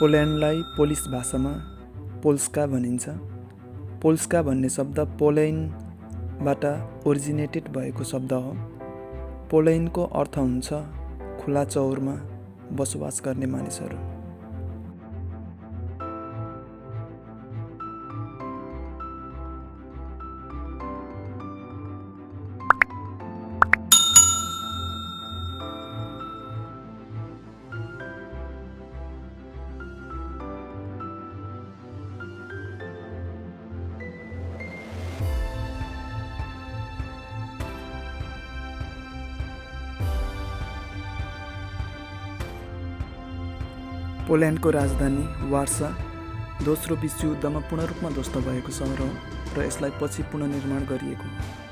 पोल्यान्डलाई polish भाषामा Polska भनिन्छ। Polska भन्ने शब्द पोलैनबाट ओरिजिनेटेड भएको शब्द हो। पोलैनको अर्थ हुन्छ खुला चौरमा बसोबास गर्ने मानिसहरू। पोल्यान्डको राजधानी वार्सा दोस्रो विश्वयुद्धमा पूर्ण रूपमा ध्वस्त भएको सहर हो र यसलाई पछि पुनर्निर्माण गरिएको हो।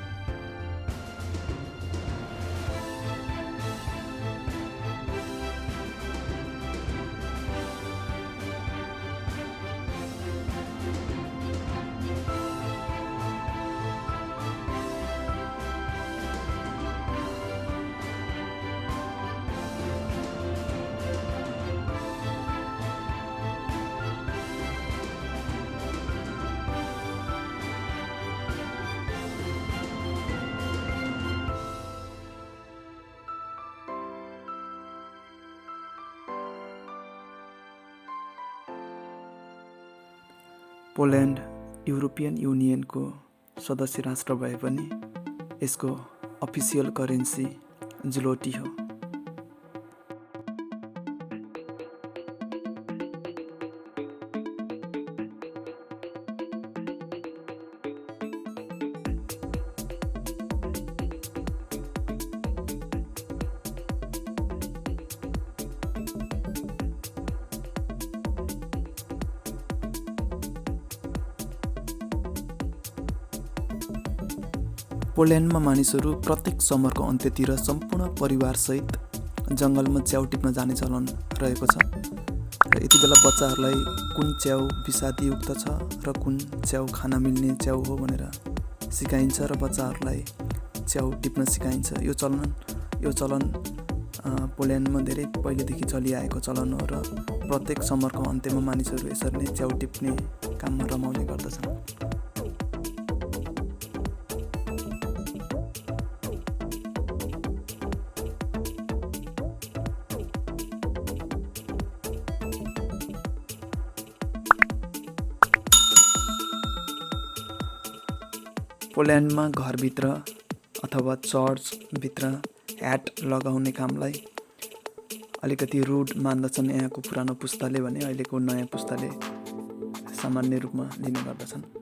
पोल्यान्ड युरोपियन युनियनको सदस्य राष्ट्र भए पनि यसको अफिसियल करेन्सी ज्लोटी हो। पोल्यान्डमा मानिसहरू प्रत्येक समरको अन्त्यतिर सम्पूर्ण परिवारसहित जङ्गलमा च्याउ टिप्न जाने चलन रहेको छ र यति बेला बच्चाहरूलाई कुन च्याउ विषादीयुक्त छ र कुन च्याउ खान मिल्ने च्याउ हो भनेर सिकाइन्छ र बच्चाहरूलाई च्याउ टिप्न सिकाइन्छ। यो चलन पोल्यान्डमा धेरै पहिलेदेखि चलिआएको चलन हो र प्रत्येक समरको अन्त्यमा मानिसहरू यसरी नै च्याउ टिप्ने काममा रमाउने गर्दछन्। पोल्यान्डमा घरभित्र अथवा चर्चभित्र ह्याट लगाउने कामलाई अलिकति रुड मान्दछन् यहाँको पुरानो पुस्ताले भने अहिलेको नयाँ पुस्ताले सामान्य रूपमा लिने गर्दछन्।